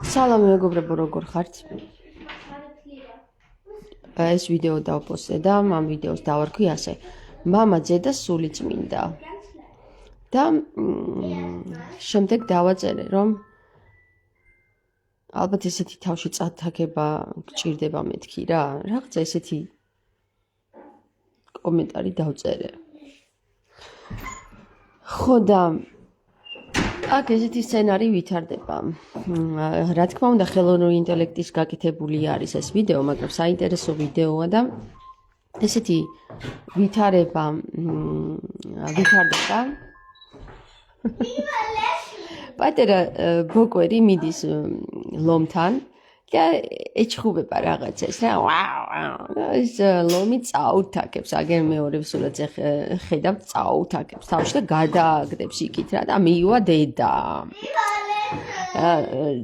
სალამი მეგობრებო, როგორ ხართ? ეს ვიდეო დავპოსტე და ამ ვიდეოს დავარქვი ასე: მამა, ძე და სულიწმინდა. და შემდეგ დავაწერე, რომ ალბათ ესეთი თავში წათაგება გჭირდება მეთქი რა, რაღაცა ესეთი კომენტარი დავწერე. ხო და აქ ესეთი სცენარი ვითარდება. რა თქმა უნდა, ხელოვნური ინტელექტის გაკეთებული არის ეს ვიდეო, მაგრამ საინტერესო ვიდეოა და ესეთი ვითარდება. პატარა ბოკვერი მიდის ლომთან და ეჩხუბება რაღაცას რა. ეს ლომი წაუთაკებს, აგერ მეორე სულაც ხედავთ, წაუთაკებს თავში და გადააგდებს იქით რა და მიივა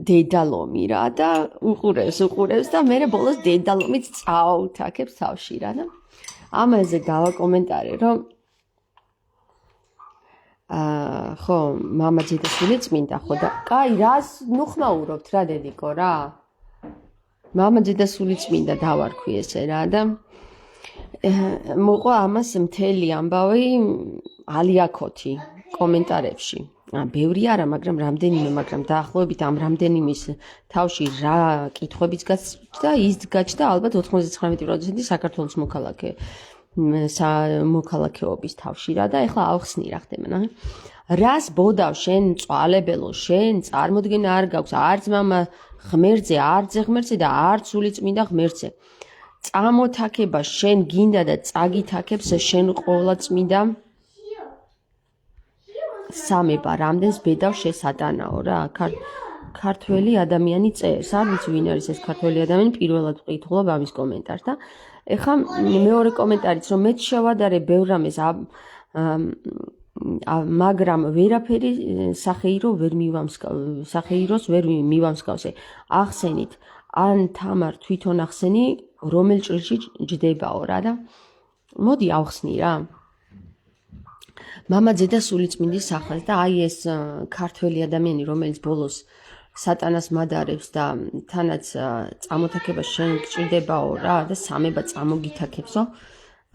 დედა ლომი რა და უყურებს და მერე ბოლოს დედა ლომიც წაუთაკებს თავში რა და ამაზე გავაკომენტარე რომ ხო, მამა, ძე და სულიწმინდა ხო და კაი, რას ნუხმაურობთ რა დედიკო რა? მამა, ძე და სულიწმინდა დავარქვი ესე რა და მოყვა ამას მთელი ამბავი ალიაქოთი კომენტარებში. ბევრი არა, მაგრამ რამდენიმე, მაგრამ დაახლოებით ამ რამდენიმის თავში რა კითხვებიც გაჩნდა, ის გაჩნდა ალბათ 99% საქართველოს მოქალაქეობის თავში რა და ეხლა ავხსნი რა ხდება. რას ბოდავ შენ მწვალებელო, შენ წარმოდგენა არ გაქვს არც მამა ღმერთზე, არც ღმერთზე და არც სულიწმინდა ღმერთზე. წამოთაქება შენ გინდა და წაგითაქებს შენ ყოვლადწმინდა სამება, რამდენს ბედავ შესატანაო რა. ქართველი ადამიანი წერს, არ ვიცი ვინ არის ეს ქართველი ადამიანი, პირველად ვყიდულობ ამის კომენტარს და ეხლა მეორე კომენტარიც რომ მეც შევადარე ბევრ რამეს მაგრამ ვერაფერი სახეიროს ვერ მივამსგავსე. ახსენით, ან თამარ თვითონ ახსენი, რომელ ჭრილში ჯდებაო რა და მოდი ავხსნი რა. მამა, ძე და სულიწმინდის სახელს და აი ეს ქართველი ადამიანი, რომელიც ბოლოს სატანას მადარებს და თანაც წამოთაქება შენ გჭირდებაო რა და სამება წამოგითაქებსო.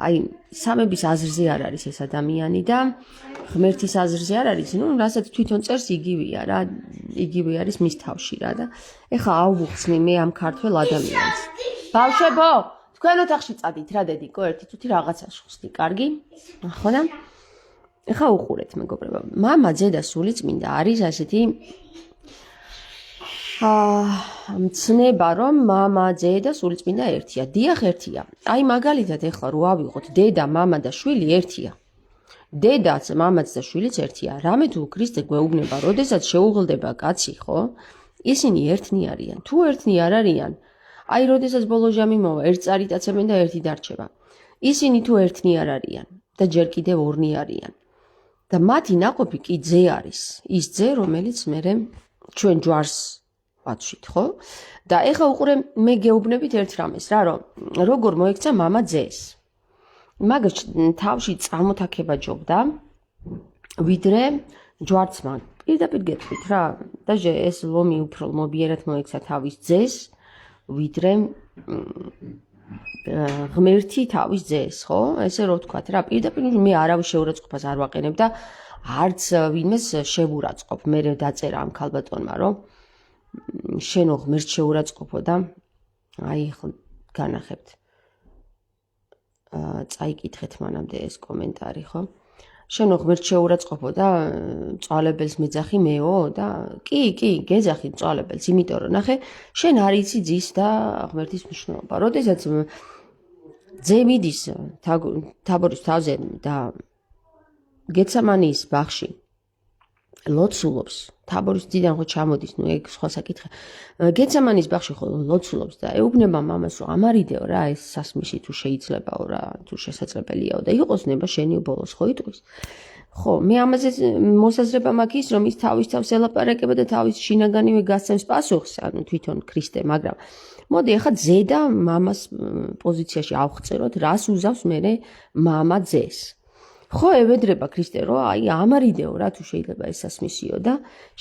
აი, სამების აზრზე არ არის ეს ადამიანი და ღმერთის აზრზე არ არის, რასაც თვითონ წერს იგივეა რა, იგივე არის მის თავში რა და ეხლა ავუხსნი მე ამ ქართველ ადამიანს. ბავშვებო, თქვენ ოთახში წადით რა დედიკო, ერთი წუთი რაღაცას ხსნი, კარგი? ხო და ეხლა უყურეთ მეგობრებო. მამა, ძე და სულიწმინდა არის ასეთი მცნება რომ მამა, ძე და სულიწმინდა ერთია. დიახ, ერთია. აი მაგალითად ეხლა რო ავიღოთ დედა, მამა და შვილი ერთია. დედაც, მამაც და შვილიც ერთია. რამე თუ ქრისტე გვეუბნება, როდესაც შეუღლდება კაცი, ხო? ისინი ერთნი არიან. თუ ერთნი არ არიან, აი როდესაც ბოლო ჟამი მოვა, ერთ წარიტაცებენ და ერთი დარჩება. ისინი თუ ერთნი არ არიან და ჯერ კიდევ ორნი არიან. და მათი ნაყოფი კი ძე არის. ის ძე, რომელიც მერე ჩვენ ჯვარს ვაცვით, ხო? და ეხლა უყურე მე გეუბნებით ერთ რამეს რა, რომ როგორ მოექცა მამა ძეს. მაგას თავში წამოთაქება ჯობდა, ვიდრე ჯვარცმა. პირდაპირ გეტყვით რა, და ეს ლომი უფრო მობიერად მოექცა თავის ძეს, ვიდრე ღმერთი თავის ძეს, ხო? ესე რო ვთქვათ რა, პირდაპირ მე არავის შეურაცხყოფას არ ვაყენებ და არც ვინმეს შევურაცხყოფ. მე დაწერა ამ ქალბატონმა, რომ შენო ღმერთს შეურაცხყოფო და აი ხო განახებთ. წაიკითხეთ მანამდე ეს კომენტარი, ხო? შენო ღმერთს შეურაცხყოფო და მწვალებელს მეძახი მეო და კი, გეძახი მწვალებელს, იმიტომ რომ ნახე, შენ არ იცი ძის და ღმერთის მნიშვნელობა. როდესაც ძე მიდის თაბორის თავზე და გეცემანის ბაღში ლოცულობს, თაბორის ძიდან ხო ჩამოდის, ეგ სხვა საკითხია. გეცემანის ბაღში ხო ლოცულობს და ეუბნება მამას, რომ ამარიდეო რა, ეს სასმისი თუ შეიძლებაო რა, თუ შესაძლებელიაო და იყოს ნება შენი ბოლოს ხო იტყვის. ხო, მე ამაზე მოსაზრება მაქვს ის, რომ ის თავის თავს ელაპარაკება და თავის შინაგანივე გასცემს პასუხს, ანუ თვითონ ქრისტე, მაგრამ მოდი ახლა ძე და მამას პოზიციაში ავხწეროთ, რას უზავს მერე მამა ძეს. ხო ევედრება ქრისტე რომ აი ამარიდეო რა თუ შეიძლება ეს სასმისიო და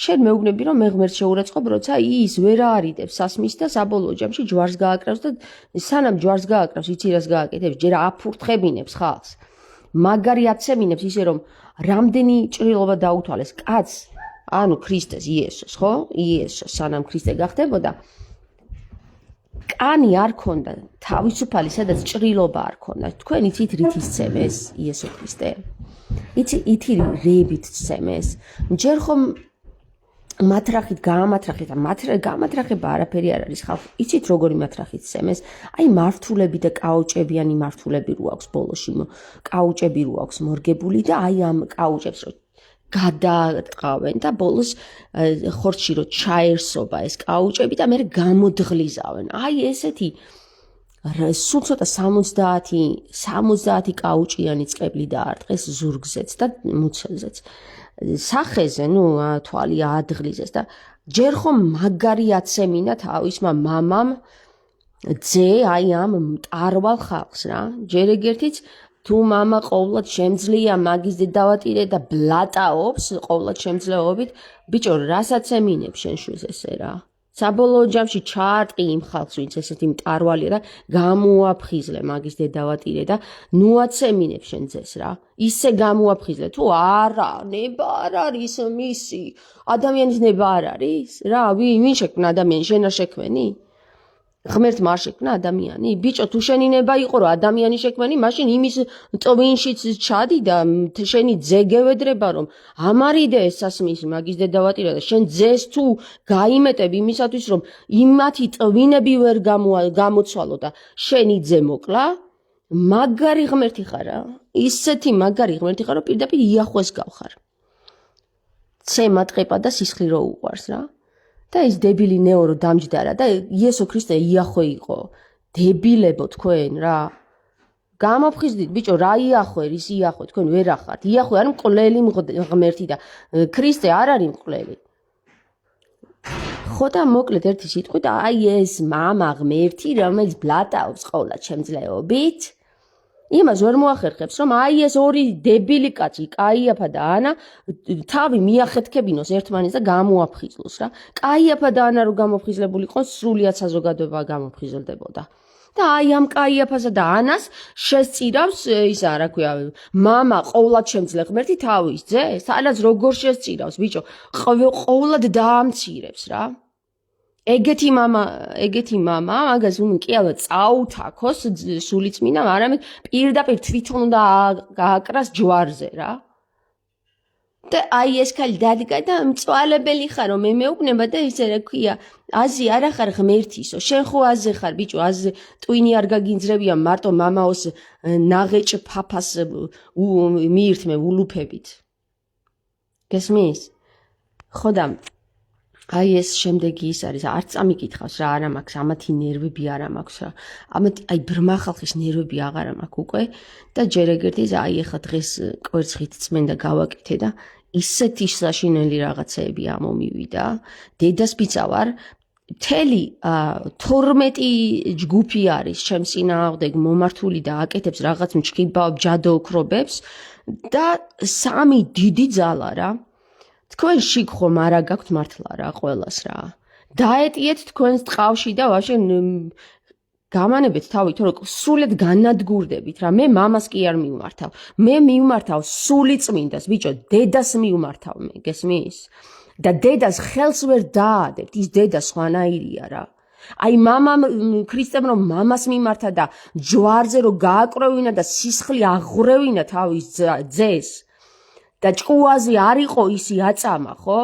შენ მეუბნები რომ მე ღმერთს შეურაცხყოფ როცა ის ვერ აარიდებს სასმისს და საბოლოო ჯამში ჯვარს გააკრავს და სანამ ჯვარს გააკრავს იცი რას გააკეთებს ჯერ აფურთხებინებს ხალხს მაგარი აცემინებს ისე რომ რამდენი ჭრილობა დაუთვალეს კაცს ანუ ქრისტეს იესოს ხო იესოს სანამ ქრისტე გახდებოდა კანი არ ქონდა თავისუფალი სადაც ჭრილობა არ ქონდა თქვენ იცით რით ისცემეს იესო ქრისტე იცი რებით სცემეს ჯერ ხომ მათრახით გაამათრახეთ გამათრახება არაფერი არ არის ხალხ იცით როგორი მათრახით სცემეს აი მართულები და კაუჭებიანი მართულები რო აქვს ბოლოში კაუჭები რო აქვს მორგებული და აი ამ კაუჭებს რო გადაატყავენ და ბოლოს ხორცში რო ჩაერსობა ეს კაუჭები და მე გამოდღლიზავენ აი ესეთი სულ ცოტა 70 კაუჭიანი წყები დაარტყეს ზურგზეც და მუცელზეც სახეზე თვალი აადღლიზეს და ჯერ ხომ მაგარი აცემინა თავისმა მამამ ძე აი ამ მტარვალ ხალხს რა ჯერ ეგერთიც თუ მამა ყოვლად შემძლია მაგის დედავატირე და ბლატაობს ყოვლად შემძლეობით ბიჭო რასაც ემინებ შენ შვილს ესე რა საბოლოო ჯამში ჩაარტყი იმ ხალხს ვინც ესეთი მტარვალია და გამოაფხიზლე მაგის დედავატირე და ნუ აცემინებ შენ ძეს რა ისე გამოაფხიზლე თუ არა ნება არ არის მისი ადამიანის ნება არ არის რა ვინ შექმნა ადამიანი შენ არ შექმენი ღმერთმა არ შექმნა ადამიანი ბიჭო თუ შენი ნება იყო რომ ადამიანი შექმენი მაშინ იმის ტვინშიც ჩადი და შენი ძე გევედრება რომ ამარიდე ეს სასმისი მაგის დედავატირა და შენ ძეს თუ გაიმეტებ იმისათვის რომ იმათი ტვინები ვერ გამოცვალო და შენი ძე მოკლა მაგარი ღმერთი ხარა ისეთი მაგარი ღმერთი ხარ რომ პირდაპირ იახვეს გავხარ ცემა ტყეპა და სისხლი რო უყვარს რა და ის დებილი ნეორო დამჯდარა და იესო ქრისტე იახვე იყო დებილებო თქვენ რა გამოფხიზდით ბიჭო რა იახვე რის იახვე თქვენ ვერ ახართ იახვე არ მკვლელი ღმერთი და ქრისტე არ არის მკვლელი ხო და მოკლედ ერთი სიტყვით აი ეს მამა ღმერთი რომელიც ბლატავს ყოვლად შემძლეობით იმას ვერ მოახერხებს რომ აი ეს ორი დებილი კაცი კაიაფა და ანა თავი მიახეთქებინოს ერთმანეთს და გამოაფხიზლოს რა კაიაფა და ანა რო გამოფხიზლებულიყო სრულიად საზოგადოება გამოფხიზლდებოდა და აი ამ კაიაფასა და ანას შესწირავს ისა რა ქვია მამა ყოვლად შემძლე ღმერთი თავის ძეს სადაც როგორ შესწირავს ბიჭო ყოვლად დაამცირებს რა ეგეთი მამა მაგას კი არა წაუთაქოს სულიწმინდა არამედ პირდაპირ თვითონ უნდა გააკრას ჯვარზე რა და აი ეს ქალი დადგა და მწვალებელი ხარო მე მეუბნება და ისე რა ქვია აზი არ ახარ ღმერთისო შენ ხო აზე ხარ ბიჭო აზე ტვინი არ გაგინძრებია მარტო მამაოს ნაღეჭ ფაფას მიირთმე ულუფებით გესმის ხოდა აი ეს შემდეგი ის არის არც წამიკითხავს რა არა მაქვს ამათი ნერვები არა მაქვს რა ამათი აი ბრმა ხალხის ნერვები აღარა მაქვს უკვე და ჯერ ეგერთი აი ახლა დღეს კვერცხით წმენდა გავაკეთე და ისეთი საშინელი რაღაცეები ამომივიდა დედას ბიცა ვარ მთელი 12 ჯგუფი არის ჩემს წინააღმდეგ მომართული და აკეთებს რაღაც მჩქიბავ ჯადოოქრობებს და 3 დიდი ძალა რა თქვენ შიგ ხომ არა გაქვთ მართლა რა ყველას რა დაეტიეთ თქვენს ტყავში და ვაშე გამანებეთ თავი თორე სულად განადგურდებით რა მე მამას კი არ მივმართავ მე მივმართავ სული წმინდას ბიჭო დედას მივმართავ მე გესმის და დედას ხელს ვერ დაადებთ ის დედა სხვანაირია რა აი მამამ ქრისტემ რომ მამას მიმართა და ჯვარზე რომ გააკროვინა და სისხლი აღურევინა თავის ძეს და ჭკუაზე არ იყო ისი აწამა ხო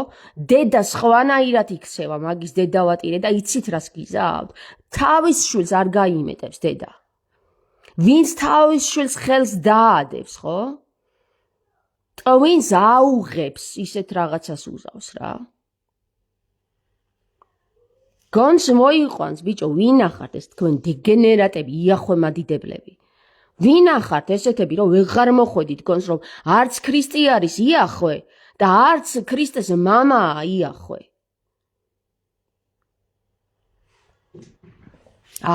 დედა სხვანაირად იქცევა მაგის დედავატირე და იცით რას გიზავთ თავის შვილს არ გაიმეტებს დედა ვინც თავის შვილს ხელს დაადებს ხო ტვინს აუღებს ისეთ რაღაცას უზავს რა გონს მოიყვანს ბიჭო ვინ ახართ ეს თქვენ დეგენერატები იახვემადიდებლები ვინ ახართ ესეთები რომ ვეღარ მოხვედით გონს რომ არც ქრისტე არის იახვე და არც ქრისტეს მამაა იახვე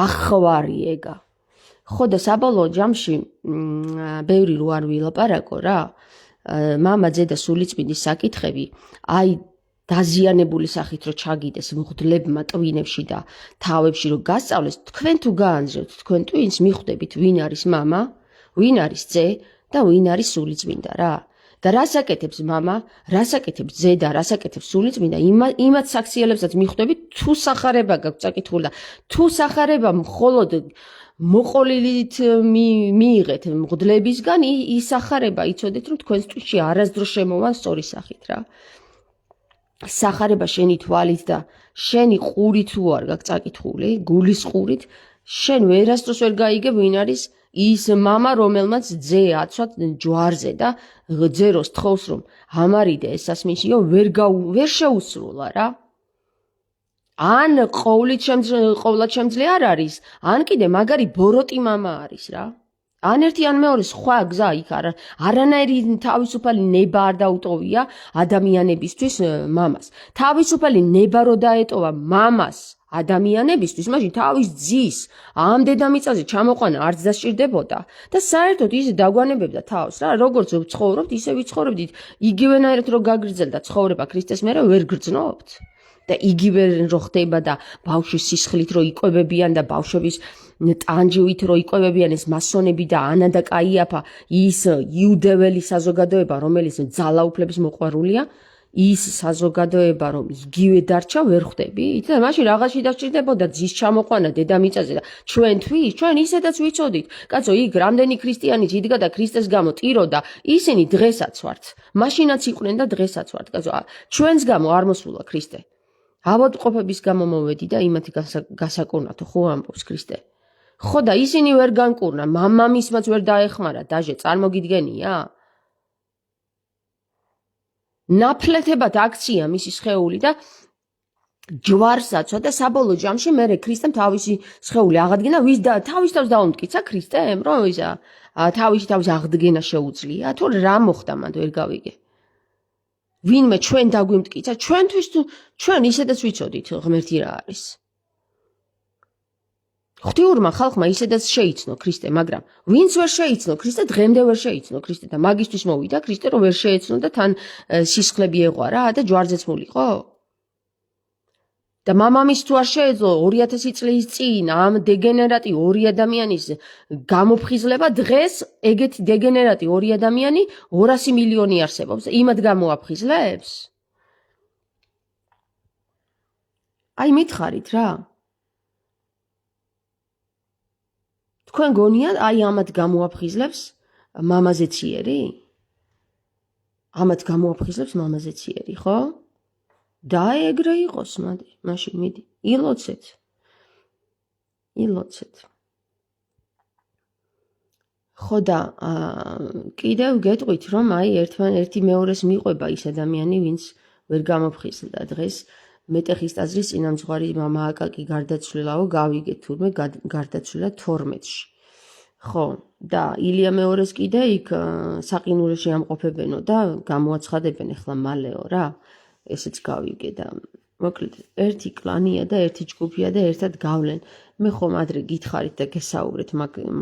ახვარი ეგა ხო და საბოლოო ჯამში ბევრი რო არ ვილაპარაკო რა მამა ძედა სულიწმინდის საკითხები აი დაზიანებული სახით რო ჩაგიდეს მღვდლებმა ტვინებში და თავებში რო გასწავლეს თქვენ თუ გაანძრევთ თქვენ ტვინს მიხვდებით ვინ არის მამა ვინ არის ძე და ვინ არის სულიწმინდა რა და რას აკეთებს მამა რას აკეთებს ძე და რას აკეთებს სულიწმინდა იმათ საქციელებსაც მიხვდებით თუ სახარება გაქვთ საკითხული და თუ სახარება მხოლოდ მოყოლილით მიიღეთ მღვდლებისგან ის სახარება იცოდეთ რომ თქვენს ტვინში არასდროს შემოვან სწორი სახით რა სახარება შენი თვალით და შენი ყურით თუ არ გაქვს წაკითხული, გულის ყურით, შენ ვერასდროს ვერ გაიგებ ვინ არის ის მამა, რომელმაც ძე აცვათ ჯვარზე და ძეროს თხოვს რომ ამარიდე ეს სასმისიო ვერ შეუსრულა რა. ან ყოვლად შემძლე არ არის, ან კიდე მაგარი ბოროტი მამა არის რა. ან ერთი ან მეორე სხვა გზა იქ არანაირი თავისუფალი ნება არ დაუტოვია ადამიანებისთვის მამას. თავისუფალი ნება რო დაეტოვა მამას ადამიანებისთვის, მაშინ თავის ძის ამ დედამიწაზე ჩამოყვანა არც დასჭირდებოდა და საერთოდ ის დაგვანებებდა თავს რა, როგორც ვცხოვრობთ, ისე ვიცხოვრებდით. იგივენაირად რო გაგრძელდა ცხოვრება ქრისტეს მერე ვერ გრძნობთ. და იგივე რო ხდება და ბავშვის სისხლით რო იკვებებიან და ბავშვების ტანჯვით რო იკვებებიან ეს მასონები და ანა და კაიაფა ის იუდეველი საზოგადოება რომელიც ძალაუფლების მოყვარულია ის საზოგადოება რომ იგივე დარჩა ვერ ხვდებით და მაშინ რაღაცში დასჭირდებოდა ძის ჩამოყვანა დედამიწაზე და ჩვენთვის ჩვენ ისედაც ვიცოდით კაცო იქ რამდენი ქრისტიანიც იდგა და ქრისტეს გამო ტიროდა ისინი დღესაც ვართ მაშინაც იყვნენ და დღესაც ვართ კაცო ჩვენს გამო არ მოსულა ქრისტე ავადმყოფების გამო მოვედი და იმათი გასაკურნათო ხო ამბობს ქრისტე ხო და ისინი ვერ განკურნა მამამისმაც ვერ დაეხმარა დაჟე წარმოგიდგენია ნაფლეთებად აქცია მისი სხეული და ჯვარს აცვა და საბოლოო ჯამში მერე ქრისტემ თავისი სხეული აღადგინა ვის და თავის თავს დაუმტკიცა ქრისტემ რომ ისა თავის აღდგენა შეუძლია თუ რა მოხდა მანდ ვერ გავიგე ვინმე ჩვენ დაგვიმტკიცა ჩვენთვის თუ ჩვენ ისედაც ვიცოდით ღმერთი რა არის ღვთიურმა ხალხმა ისედაც შეიცნო ქრისტე მაგრამ ვინც ვერ შეიცნო ქრისტე დღემდე ვერ შეიცნო ქრისტე და მაგისთვის მოვიდა ქრისტე რომ ვერ შეეცნო და თან სისხლები ეღვარა და ჯვარზეც მულიყო და მამამის თუ არ შეეძლო 2000 წლის წინ ამ დეგენერატი ორი ადამიანის გამოფხიზლება დღეს ეგეთი დეგენერატი ორი ადამიანი 200 მილიონი არსებობს იმად გამოაფხიზლებს აი მითხარით რა თქვენ გონიათ აი ამათ გამოაფხიზლებს მამაზე ციერი? ამათ გამოაფხიზლებს მამაზე ციერი, ხო? და ეგრე იყოს, მაშინ მიდი, ილოცეთ. ხო და კიდევ გეტყვით, რომ აი ერთი მეორეს მიყვება ის ადამიანი, ვინც ვერ გამოფხიზლდა დღეს მეტეხის ტაძრის წინამძღვარი მამა აკაკი გარდაცვლილაო გავიგეთ თურმე გარდაცვლილა 12-ში. ხო, და ილია მეორეს კიდე იქ საყინულეში ამყოფებენო და გამოაცხადებენ ახლა მალეო რა. ესეც გავიგე და მოკლედ ერთი კლანია და ერთი ჯგუფია და ერთად გავლენ. მე ხომ ადრე გითხარით და გესაუბრეთ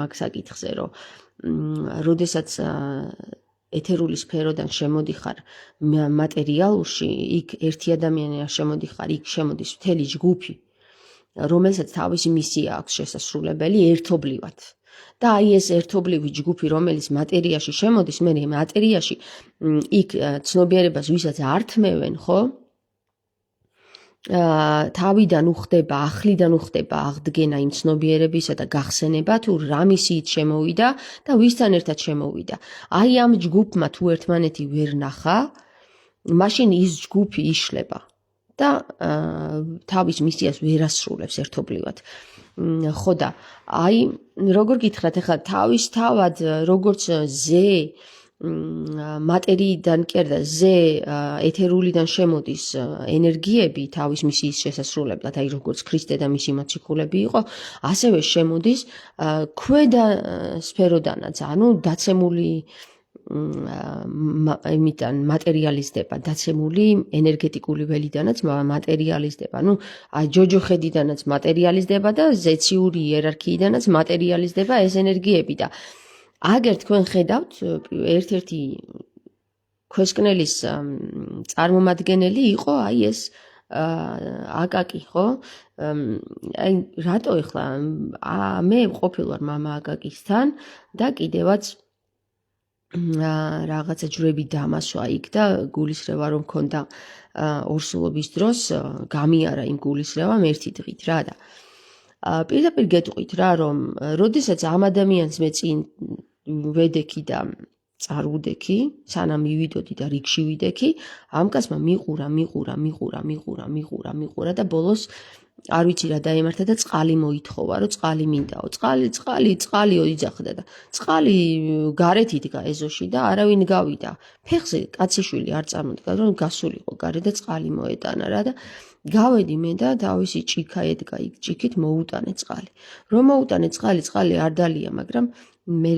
მაგ საკითხზე, რომ როდესაც ეთერული სფეროდან შემოდიხარ მატერიალურში, იქ ერთი ადამიანი არ შემოდიხარ, იქ შემოდის მთელი ჯგუფი, რომელსაც თავისი მისია აქვს შესასრულებელი ერთობლივად. და აი ეს ერთობლივი ჯგუფი, რომელიც მატერიაში შემოდის, მე მატერიაში იქ ცნობიერებას ვისაც ართმევენ, ხო? თავიდან უხდება, ახლიდან უხდება აღდგენა იმ ცნობიერებისა და გახსენება, თუ რა მისიით შემოვიდა და ვისთან ერთად შემოვიდა. აი ამ ჯგუფმა თუ ერთმანეთი ვერ ნახა, მაშინ ის ჯგუფი იშლება და თავის მისიას ვერ ასრულებს ერთობლივად. ხო და აი როგორ გითხრათ ახლა თავისთავად როგორც ზე მატერიიდან კერდა ზე ეთერულიდან შემოდის ენერგიები თავის მისიის შესასრულებლად, აი როგორც ქრისტე და მისი მოციქულები იყო, ასევე შემოდის ქვედა სფეროდანაც, ანუ დაცემული იმიდან მატერიალიზდება, დაცემული ენერგეტიკული ველიდანაც მატერიალიზდება. ჯოჯოხედიდანაც მატერიალიზდება და ზეციური იერარქიიდანაც მატერიალიზდება ეს ენერგიები და აგერ თქვენ ხედავთ ერთ-ერთი ქვესკნელის წარმომადგენელი იყო ეს აკაკი, ხო? აი რატო ეხლა მე ყოფილვარ მამა აკაკისთან და კიდევაც რაღაცა ჯვრები დამასვა იქ და გულისრევა რომ მქონდა ორსულობის დროს გამიარა იმ გულისრევამ ერთი დღით რა და პირდაპირ გეტყვით რა რომ როდესაც ამ ადამიანს მე წინ ვედექი და წარვუდექი სანამ მივიდოდი და რიგში ვიდექი ამ კაცმა მიყურა და ბოლოს არ ვიცი რა დაემართა და წყალი მოითხოვა რომ წყალი მინდაო წყალიო იძახდა და წყალი გარეთ იდგა ეზოში და არავინ გავიდა ფეხზე კაციშვილი არ წარმოდგა რომ გასულიყო გარე და წყალი მოეტანა რა და გავედი მე და თავისი ჭიქა ედგა იქ ჭიქით მოუტანე წყალი რომ მოუტანე წყალი არ დალია მაგრამ მე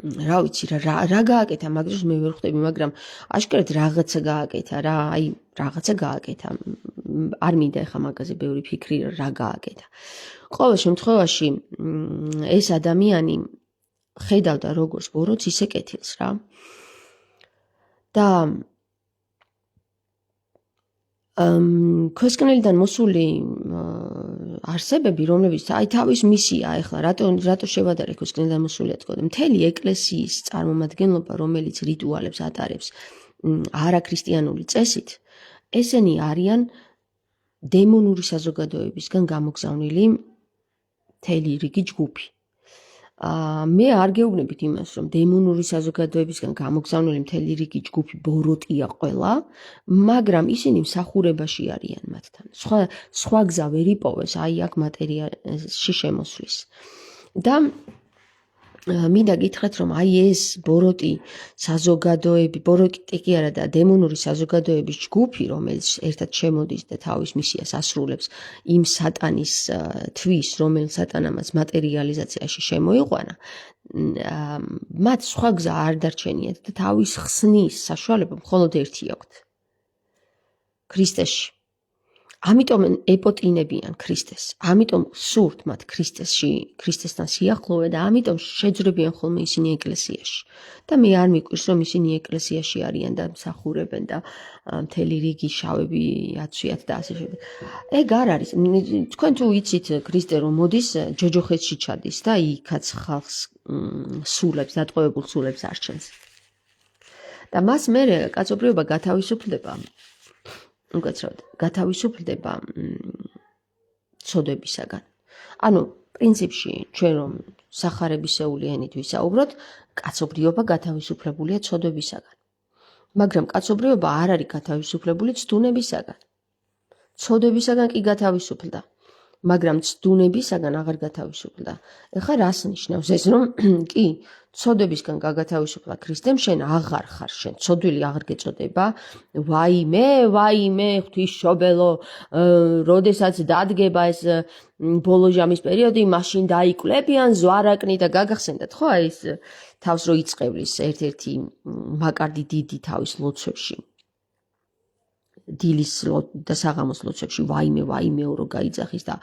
რა ვიცი რა გააკეთა მაგ დროს მე ვერ ხვდები მაგრამ აშკარად რაღაცა გააკეთა რა აი რაღაცა გააკეთა არ მინდა ეხა მაგაზე ბევრი ფიქრი რა გააკეთა ყოველ შემთხვევაში ეს ადამიანი ხედავდა როგორც ბოროტს ისე კეთილს რა და ქვესკნელიდან მოსული არსებები რომლებიც აი თავის მისია ეხლა რატო შევადარე ქვესკნელიდან მოსულია თქო მთელი ეკლესიის წარმომადგენლობა რომელიც რიტუალებს ატარებს არაქრისტიანული წესით ესენი არიან დემონური საზოგადოებისგან გამოგზავნილი მთელი რიგი ჯგუფი მე არ გეუბნებით იმას რომ დემონური საზოგადოებისგან გამოგზავნილი მთელი რიგი ჯგუფი ბოროტია ყველა მაგრამ ისინი მსახურებაში არიან მათთან სხვა გზა ვერ იპოვეს აი აქ მატერიაში შემოსვლის და მინდა გითხრათ რომ აი ეს ბოროტი საზოგადოები ბოროტი კი არა და დემონური საზოგადოების ჯგუფი რომელიც ერთად შემოდის და თავის მისიას ასრულებს იმ სატანის თვის რომელიც სატანამაც მატერიალიზაციაში შემოიყვანა მათ სხვა გზა არ დარჩენიათ და თავის ხსნის საშუალება მხოლოდ ერთი აქვთ ქრისტეში ამიტომ ეპოტინებიან ქრისტეს ამიტომ სურთ მათ ქრისტესთან სიახლოვე და ამიტომ შეძრებიან ხოლმე ისინი ეკლესიაში და მე არ მიკვირს რომ ისინი ეკლესიაში არიან და მსახურებენ და მთელი რიგი შავები აცვიათ და ასე შემდეგ ეგ არ არის თქვენ თუ იცით ქრისტე რომ მოდის ჯოჯოხეთში ჩადის და იქაც ხალხს სულებს დატყვევებულ სულებს არჩენს და მას მე კაცობრიობა გათავისუფლდება უკაცრავად გათავისუფლდება ცოდებისაგან. ანუ პრინციპში ჩვენ რომ სახარებისეული ენით ვისაუბროთ, კაცობრიობა გათავისუფლებულია ცოდებისაგან. მაგრამ კაცობრიობა არ არის გათავისუფლებული ცდუნებისაგან. ცოდებისაგან კი გათავისუფლდა, მაგრამ ცდუნებისაგან აღარ გათავისუფლდა. ეხლა რას ნიშნავს ეს რომ კი ცოდებისგან გაგათავისუფლა ქრისტემ შენ აღარ ხარ შენ ცოდვილი აღარ გეწოდება ვაიმე ღვთისმშობელო როდესაც დადგება ეს ბოლო ჟამის პერიოდი მაშინ დაიკლებიან ზვარაკნი და გაგახსენდათ ხო ეს თავს რო იწყევლის ერთ-ერთი მაკარდი დიდი თავის ლოცვებში დილის და საღამოს ლოცვებში ვაიმეო რო გაიძახის და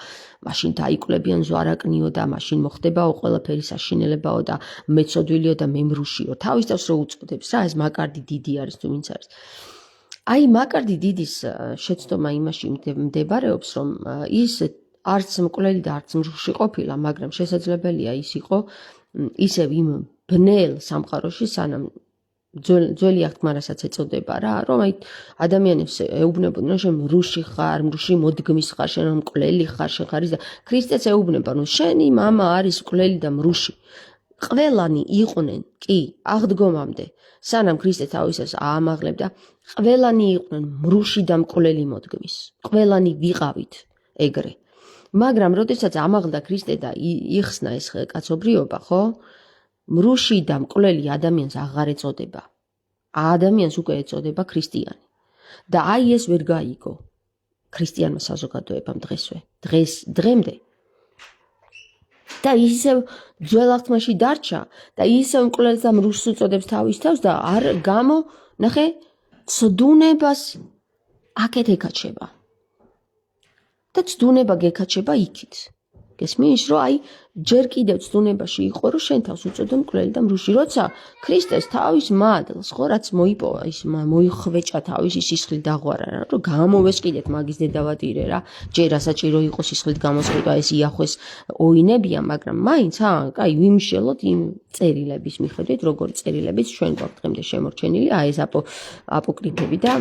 მაშინ დაიკლებიან ზვარაკნიო და მაშინ მოხდებაო ყველაფერი საშინელებაო და მეცოდვილიო და მემრუშიო თავის თავს რო უწოდებს რა ეს მაკარდი დიდი არის თუ ვინც არის აი მაკარდი დიდის შეცდომა იმაში მდებარეობს რომ ის არც მკვლელი და არც მრუში ყოფილა მაგრამ შესაძლებელია ის იყო ისევ იმ ბნელ სამყაროში სანამ ძველი აღთქმარასაც ეწოდება რა რომ აი ადამიანებს ეუბნებოდნენ რომ შენ მრუში ხარ მრუში მოდგმის ხარ შენ მკვლელი ხარ შენ ხარ ის და ქრისტეც ეუბნება რომ შენი მამა არის მკვლელი და მრუში ყველანი იყვნენ კი აღდგომამდე სანამ ქრისტე თავისას აამაღლებდა ყველანი იყვნენ მრუში და მკვლელი მოდგმის ყველანი ვიყავით ეგრე მაგრამ როდესაც ამაღლდა ქრისტე და იხსნა ეს კაცობრიობა ხო მრუში და მკვლელი ადამიანს აღარ ეწოდება. ადამიანს უკვე ეწოდება ქრისტიანი. და აი ეს ვერ გაიგო ქრისტიანმა საზოგადოებამ დღესვე. დღემდე. და ისევ ძველ აღთქმაში დარჩა და ისევ მკვლელს და მრუშს უწოდებს თავის თავს და არ გამო ნახე ცდუნებას აქეთ ეკაჩება და ცდუნება გეკაჩება იქით გესმის რომ აი ჯერ კიდევ ცდუნებაში იყო რომ შენ თავს უწოდო მკვლელი და მრუში როცა ქრისტეს თავის მადლს ხო რაც მოიპოვა ის მოიხვეჭა თავისი სისხლით დაღვარა რა რომ გამოვესყიდეთ მაგის დედავადირე რა ჯერ ასაჭირო იყო სისხლით გამოსყიდვა ეს იახვეს ოინებია მაგრამ მაინც კაი ვიმშელოთ იმ წერილების მიხედვით როგორი წერილებიც ჩვენ გვაქვს დღემდე შემორჩენილი აი ეს აპოკრიფები და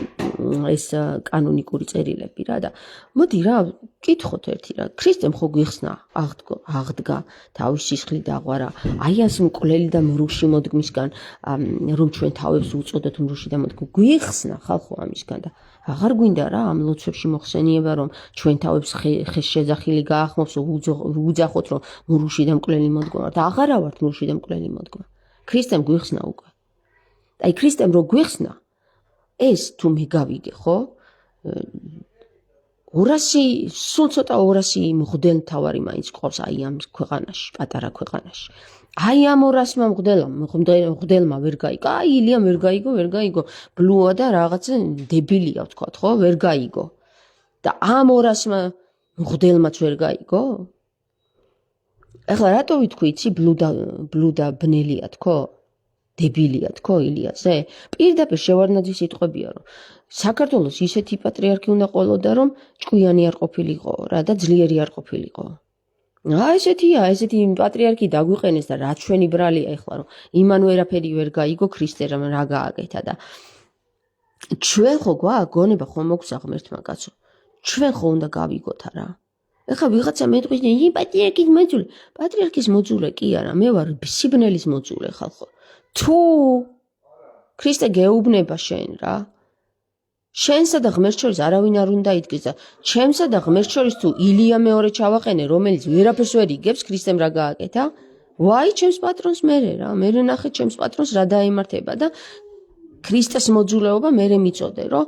ეს კანონიკური წერილები რა და მოდი რა კითხოთ ერთი რა ქრისტემ ხო გვიხსნა აღდგა თავის სისხლით დაღვარა აი ამ მკვლელი და მრუში მოდგმისგან რომ ჩვენ თავებს უწოდოთ მრუში და მოდგმ გვიხსნა ხალხო ამისგან და აღარ გვინდა რა ამ ლოცვებში მოხსენიება რომ ჩვენ თავებს ხეს შეძახილი გაახმობს უძახოთ რომ მრუში და მკვლელი მოდგმა და აღარა ვართ მრუში და მკვლელი მოდგმა ქრისტემ გვიხსნა უკვე აი ქრისტემ რო გვიხსნა ეს თუ მე გავიგე ხო 200 სულ ცოტა 200 მღვდელმთავარი მაინც ყავს აი ამ ქვეყანაში პატარა ქვეყანაში აი ამ 200-მა მღვდელმა ვერ გაიგო აი ილიამ ვერ გაიგო ბლუა და რაღაცა დებილია ვთქვათ ხო ვერ გაიგო და ამ 200-მა მღვდელმაც ვერ გაიგო ეხლა რატო ვიტყვი იცი ბლუდა ბნელია თქო დებილია თქო ილიაზე პირდაპირ შევარდნაძის სიტყვებია რომ საქართველოს ისეთი პატრიარქი უნდა ყოლოდა რომ ჭკვიანი არ ყოფილიყო რა და ძლიერი არ ყოფილიყო ესეთი პატრიარქი დაგვიყენეს და რა ჩვენი ბრალია ეხლა რომ იმან ვერაფერი ვერ გაიგო ქრისტემ რა გააკეთა და ჩვენ ხო გვაქვს გონება ხომ მოგვს აღმერთმა კაცო ჩვენ ხო უნდა გავიგოთ რა ეხლა ვიღაცა მეტყვის იმ პატრიარქის მოძულე კი არა მე ვარ სიბნელის მოძულე ხალხო თუ ქრისტე გეუბნება შენ რა შენსა და ღმერთს შორის არავინ არ უნდა იდგეს და ჩემსა და ღმერთს შორის თუ ილია მეორე ჩავაყენე რომელიც ვერაფერს ვერ იგებს ქრისტემ რა გააკეთა ვაი ჩემს პატრონს მერე რა მერე ნახე ჩემს პატრონს რა დაემართება და ქრისტეს მოძულეობა მერე მიწოდე რომ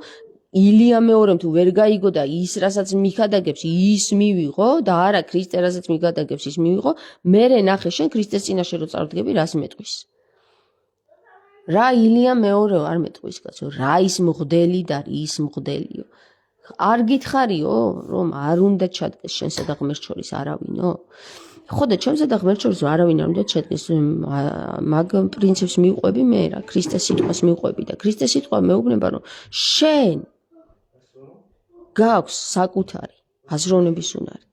ილია მეორემ თუ ვერ გაიგო და ის რასაც მიხადაგებს ის მივიღო და არა ქრისტე რასაც მიხადაგებს ის მივიღო მერე ნახე შენ ქრისტეს წინაშე რო წარდგები რას მეტყვის რა ილია მეორე არ მეტყვის კაცო რა ის მღვდელი და ის მღვდელიო არ გითხარიო რომ არ უნდა ჩადგეს შენსა და ღმერთს შორის არავინო ხო და ჩემსა და ღმერთს შორის არავინ არ უნდა ჩადგეს მაგ პრინციპს მივყვები მე რა ქრისტეს სიტყვას მივყვები და ქრისტეს სიტყვა მეუბნება რომ შენ გაქვს საკუთარი აზროვნების უნარი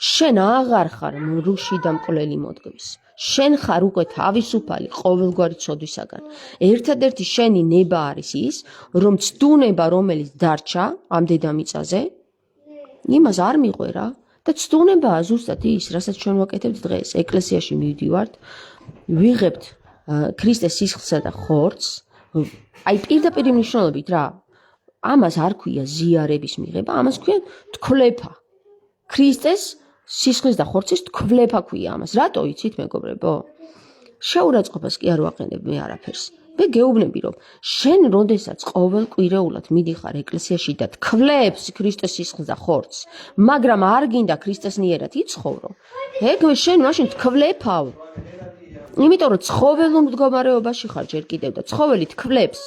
შენ აღარ ხარ მრუში და მკვლელი მოდგმის შენ ხარ უკვე თავისუფალი ყოველგვარი ცოდვისაგან ერთადერთი შენი ნება არის ის რომ ცდუნება რომელიც დარჩა ამ დედამიწაზე იმას არ მიყვე რა და ცდუნებაა ზუსტად ის რასაც ჩვენ ვაკეთებთ დღეს ეკლესიაში მივდივართ ვიღებთ ქრისტეს სისხლსა და ხორცს აი პირდაპირ მნიშვნელობით რა ამას არ ქვია ზიარების მიღება ამას ქვია თქვლეფა ქრისტეს სისხლის და ხორცის თქვლეფა ქვია ამას რატო იცით მეგობრებო შეურაცხყოფას კი არ ვაყენებ მე არაფერს მე გეუბნები რომ შენ როდესაც ყოველკვირეულად მიდიხარ ეკლესიაში და თქვლებს ქრისტეს სისხლს და ხორცს მაგრამ არ გინდა ქრისტესნიერად იცხოვრო ეგ შენ მაშინ თქვლეფავ იმიტომ რომ ცხოველურ მდგომარეობაში ხარ ჯერ კიდევ და ცხოველი თქვლებს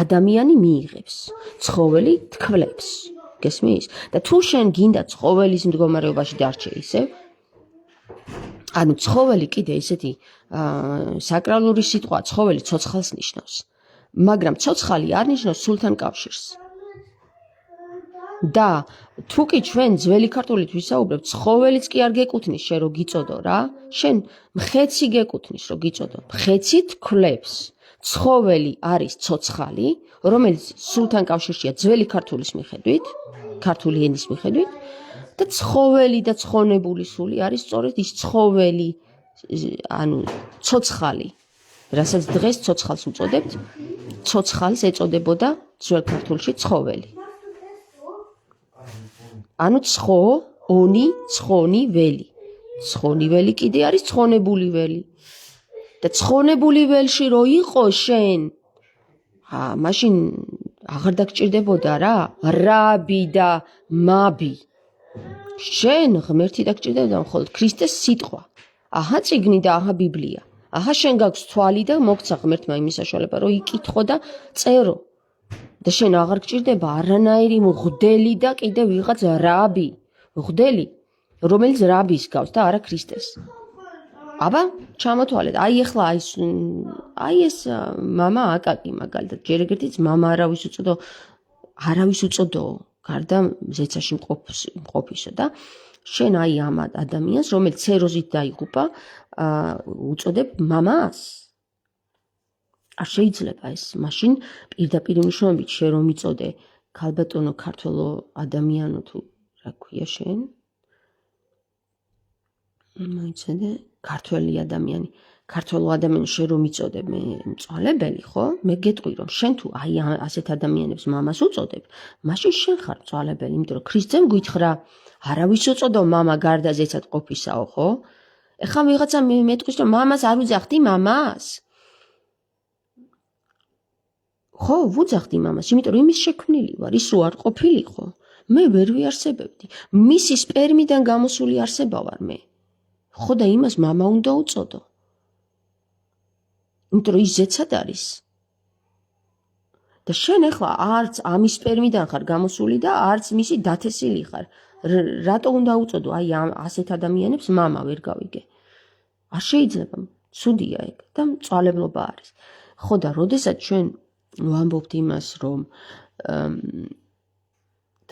ადამიანი მიიღებს ცხოველი თქვლებს გესმის და თუ შენ გინდა ცხოველის მდგომარეობაში დარჩე ისევ ანუ ცხოველი კიდე ესეთი საკრალური სიტყვა ცხოველი ცოცხალს ნიშნავს მაგრამ ცოცხალი არ ნიშნავს სულთან კავშირს და თუ კი ჩვენ ძველი ქართულით ვისაუბრებთ ცხოველიც კი არ გეკუთნის შენ რო გიწოდო რა შენ მხეცი გეკუთნის რო გიწოდო მხეცი თქვლებს ცხოველი არის ცოცხალი რომელიც სულთან კავშირშია ძველი ქართულის მიხედვით ქართული ენის მიხედვით და ცხოველი და ცხონებული სული არის სწორედ ის ცხოველი ანუ ცოცხალი რასაც დღეს ცოცხალს უწოდებთ ცოცხალს ეწოდებოდა ძველ ქართულში ცხოველი ანუ ცხონი ცხონი ველი ცხონი ველი კიდე არის ცხონებული ველი და ცხონებული ველში რო იყო შენ მაშინ აღარ დაგჭირდებოდა რა რაბი და მაბი შენ ღმერთი დაგჭირდება მხოლოდ ქრისტეს სიტყვა. აჰა წიგნი და აჰა ბიბლია. აჰა შენ გაქვს თვალი და მოგცა ღმერთმა იმის საშუალება, რომ იკითხო და წერო. და შენ აღარ გჭირდება არანაირი მღვდელი და კიდე ვიღაც რაბი. მღვდელი, რომელიც რაბის გავს და არა ქრისტეს. აბა, ჩამოთვალეთ. აი ეს მამა აკაკი მაგალითად, ჯერ ეგრეთიც მამა არავის უწოდო, გარდა ზეცაში მყოფისო და შენ აი ამ ადამიანს, რომელიც ცეროზით დაიღუპა, უწოდებ მამას. არ შეიძლება ეს, მაშინ პირდაპირ მნიშვნელობით შენ რომ იწოდე ქალბატონო ქართველო ადამიანო თუ რა ქვია შენ? მოიცადე ქართველი ადამიანი. ქართველო ადამიანი შენ რომ იწოდე მე მწვალებელი, ხო? მე გეტყვი რომ შენ თუ აი ასეთ ადამიანებს მამას უწოდებ, მაშინ შენ ხარ მწვალებელი, იმიტომ რომ ქრისტემ გითხრა, არავის უწოდო მამა გარდა ზეცად ყოფისაო, ხო? ეხლა ვიღაცა მეტყვის რომ მამას არ უძახდი მამას. ხო, ვუძახდი მამას, იმიტომ რომ იმის შექმნილი ვარ, ის რო არ ყოფილიყო, მე ვერ ვიარსებებდი. მისი სპერმიდან გამოსული არსება ვარ მე. ხო და იმას მამა უნდა უწოდო. იმიტომ რომ ის ზეცად არის. და შენ ახლა არც ამის სპერმიდან ხარ გამოსული და არც მისი დათესილი ხარ. რატო უნდა უწოდო აი ასეთ ადამიანებს მამა ვერ გავიგე. არ შეიძლება, ცუდია ეგ და მწვალებლობა არის. ხო და როდესაც ჩვენ ვამბობთ იმას, რომ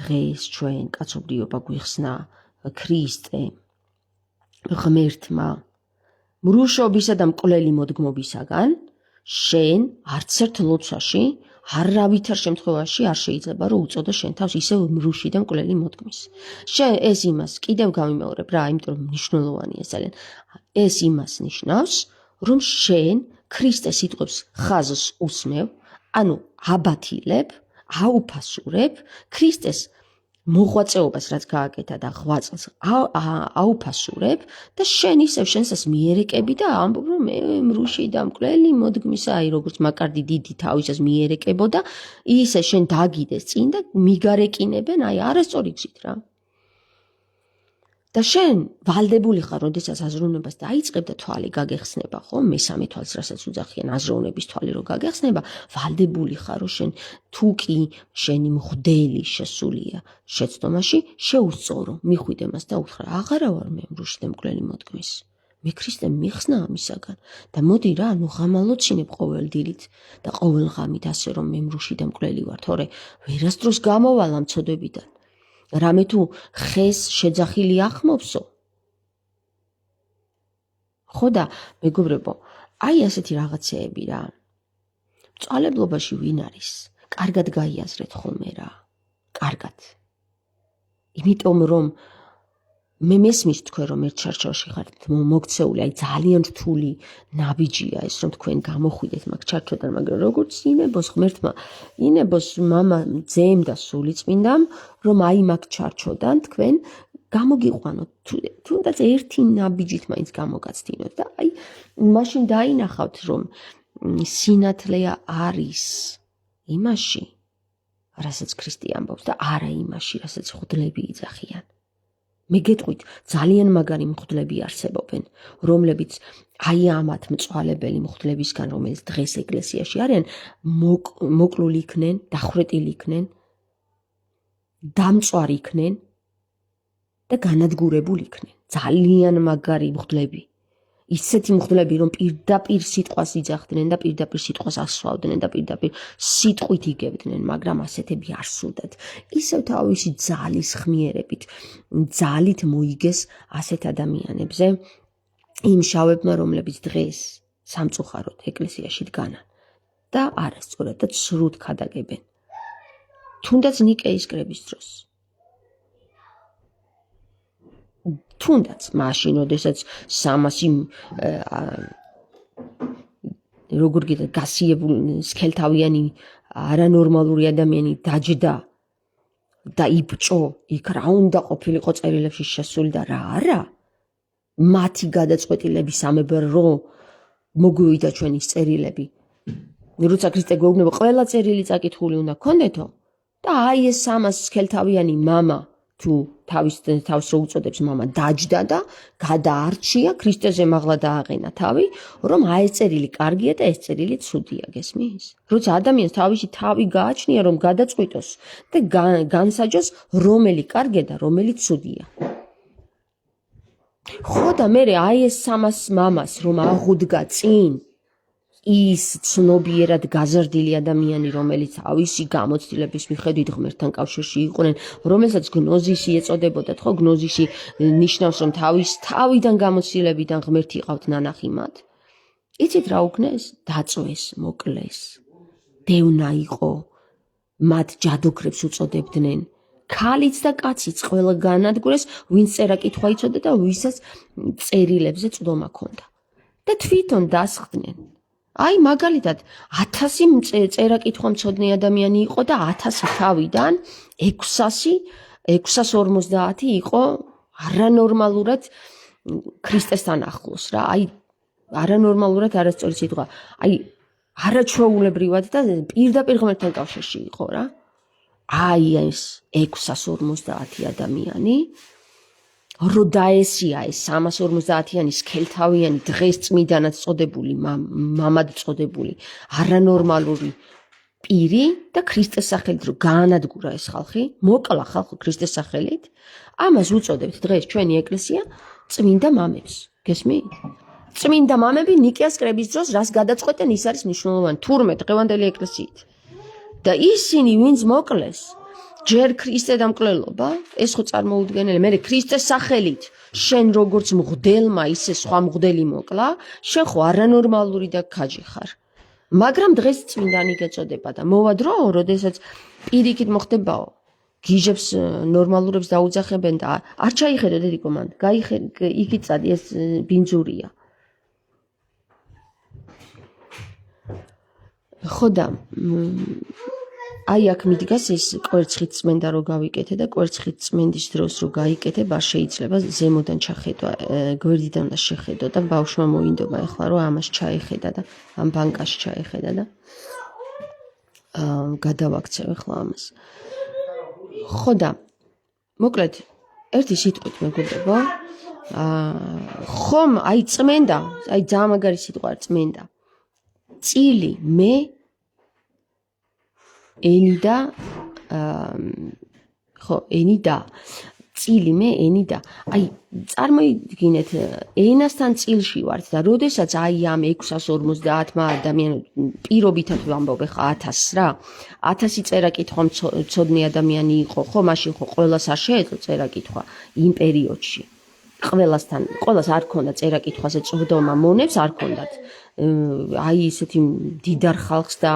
დღეს ჩვენ კაცობრიობა გვიხსნა ქრისტე ღმერთმა მრუშობისა და მკვლელი მოდგმობისაგან, შენ არც ერთ ლოცვაში არავითარ შემთხვევაში არ შეიძლება რომ უწოდო შენ თავს ისევ მრუში და მკვლელი მოდგმის. შენ ეს იმას კიდევ გამიმეორებ რა, იმიტომ რომ მნიშვნელოვანია ძალიან. ეს იმას ნიშნავს, რომ შენ ქრისტეს სიტყვებს ხაზს უსმევ, ანუ აბათილებ, აუფასურებ ქრისტეს მოღვაწეობას, რაც გააკეთა და ღვაწლს აუფასურებ და შენ ისევ შენსაც მიერეკები და ამბობ რომ მე მრუში და მკვლელი მოდგმისა, აი როგორც მაკარდი დიდი თავისას მიერეკებოდა, ისე შენ დაგიდეს წინ და მიგარეკინებენ აი არასწორი გზით რა. და შენ ვალდებული ხარ, როდესაც აზროვნებას დაიწყებ და თვალი გაგეხსნება, ხო? მესამე თვალს, რასაც უძახიან აზროვნების თვალი რო გაგეხსნება, ვალდებული ხარ, რომ შენ თუ კი შენი მღვდელი შესულია შეცდომაში, შეუსწორო, მიხვიდე მას და უთხრა, აღარა ვარ მე მრუში და მკვლელი მოდგმის. მე ქრისტემ მიხსნა ამისაგან და მოდი რა, ნუ ღამალოცინებ ყოველ დილით და ყოველ ღამით ასე რომ მე მრუში და მკვლელი ვარ, თორე ვერასდროს გამოვალ ამ ცოდებიდან. რამე თუ ხეს შეძახილი ახმობსო. ხო და მეგობრებო, აი ასეთი რაღაცეები რა. მწვალებლობაში ვინ არის? კარგად გაიაზრეთ ხოლმე რა. კარგად. იმიტომ რომ მე მესმის თქვენ რომ ერთ ჩარჩოში ხართ მოგცეული, აი ძალიან რთული ნაბიჯია ეს რომ თქვენ გამოხვიდეთ მაგ ჩარჩოდან, მაგრამ როგორც ინებოს ღმერთმა, ინებოს მამა ძემ და სულიწმინდამ, რომ აი მაგ ჩარჩოდან თქვენ გამოგიყვანოთ, თუნდაც ერთი ნაბიჯით მაინც გამოგაცდინოთ და აი მაშინ დაინახავთ რომ სინათლე არის იმაში, რასაც ქრისტე ამბობს და არა იმაში, რასაც მღვდლები იძახიან. მე გეტყვით, ძალიან მაგარი მღვდლები არსებობენ, რომლებიც აი ამათ მწვალებელი მღვდლებისგან, რომელიც დღეს ეკლესიაში არიან, მოკლული იქნენ, დახვრეტილი იქნენ, დამწვარი იქნენ და განადგურებული იქნენ. ძალიან მაგარი მღვდლები. ისეთი მღვდლები, რომ პირდაპირ სიტყვას იძახდნენ და პირდაპირ სიტყვას ასვავდნენ და პირდაპირ სიტყვით იგებდნენ, მაგრამ ასეთები არ სურდათ. ისევ თავისი ძალის ხმიერებით, ძალით მოიგეს ასეთ ადამიანებზე იმ შავებმა, რომლებიც დღეს სამწუხაროდ ეკლესიაში დგანან და არასწორად და ცრუდ ქადაგებენ. თუნდაც ნიკეის კრების დროს. თუნდაც მაშინ, როდესაც 300 როგორ გითხრათ, გასიებული სქელთავიანი არანორმალური ადამიანი დაჯდა და იბჭო, იქ რა უნდა ყოფილიყო წერილებში შესული და რა არა, მათი გადაწყვეტილების ამებერ რო მოგვივიდა ჩვენის წერილები. როცა ქრისტე გვეუბნება, ყველა წერილი წაკითხული უნდა გქონდეთო და აი ეს 300 სქელთავიანი მამა თუ თავს რო უწოდებს მამა დაჯდა და გადაარჩია ქრისტეზე მაღლა დააყენა თავი რომ აი ეს წერილი კარგია და ეს წერილი ცუდია გესმის როცა ადამიანს თავისი თავი გააჩნია რომ გადაწყვიტოს და განსაჯოს რომელი კარგია და რომელი ცუდია ხო და მე აი ეს სამას მამას რომ აღუდგა წინ ის ცნობიერად გაზრდილი ადამიანი რომელიც თავისი გამოცდილების მიხედვით ღმერთთან კავშირში იყვნენ რომელსაც გნოზისი ეწოდებოდათ ხო გნოზისი ნიშნავს რომ თავიდან გამოცდილებიდან ღმერთი იყავთ ნანახი მათ იცით რა უქნეს დაწვეს მოკლეს დევნა იყო მათ ჯადოქრებს უწოდებდნენ ქალიც და კაციც ყველა განადგურეს ვინც წერა კითხვა იცოდა და ვისაც წერილებზე წვდომა ჰქონდა და თვითონ დასხდნენ აი მაგალითად 1000 წერა კითხვა მცოდნე ადამიანი იყო და 1000 თავიდან 650 იყო არანორმალურად ქრისტესთან ახლოს რა აი არანორმალურად არასწორი სიტყვა აი არაჩვეულებრივად და პირდაპირ ღმერთთან კავშირში იყო რა აი ეს 650 ადამიანი რო დაესია ეს 350-იანი სქელთავიანი დღეს წმიდანად წოდებული მამად წოდებული არანორმალური პირი და ქრისტეს სახელით რო გაანადგურა ეს ხალხი მოკლა ხალხი ქრისტეს სახელით ამას უწოდებთ დღეს ჩვენი ეკლესია წმინდა მამებს გესმით წმინდა მამები ნიკეას კრების დროს რას გადაწყვეტენ ის არის მნიშვნელოვანი თურმე დღევანდელი ეკლესიით და ისინი ვინც მოკლეს ჯერ ქრისტე დამკვლელობა ეს ხო წარმოუდგენელი მე ქრისტეს სახელით შენ როგორც მღვდელმა ისე სხვა მღვდელი მოკლა შენ ხო არანორმალური და ქაჯი ხარ მაგრამ დღეს წმინდანი გეწოდება და მოვა დრო როდესაც პირიქით მოხდებაო გიჟებს ნორმალურებს დაუძახებენ და არ ჩაიხედო დედიკო მან იგი წადი ეს ბინძურია ხო და აი აქ მიდგას ეს კვერცხით წმენდა რო გავიკეთე და კვერცხით წმენდის დროს რო გაიკეთებ არ შეიძლება ზემოდან ჩახედვა გვერდიდან და შეხედო და ბავშვმა მოინდომა ეხლა რომ ამას ჩაეხედა და ამ ბანკაში ჩაეხედა და გადავაქცევ ეხლა ამას ხო და მოკლედ ერთი სიტყვით მეგობრებო ხომ აი წმენდა აი ძალიან მაგარი სიტყვა წმენდა წილი მე ენი და ხო ენი და წილი მე ენი და აი წარმოიდგინეთ ენასთან წილში ვართ და როდესაც აი ამ 650-მა ადამიანს პირობითად ვამბობ ხა 1000 რა 1000 წერა კითხვა მცოდნე ადამიანი იყო ხო მაშინ ხო ყველას არ შეეძლო წერა კითხვა იმ პერიოდში ყველას არ ქონდა წერა კითხვაზე წვდომა მონებს არ ქონდათ აი ისეთი დიდარ ხალხს და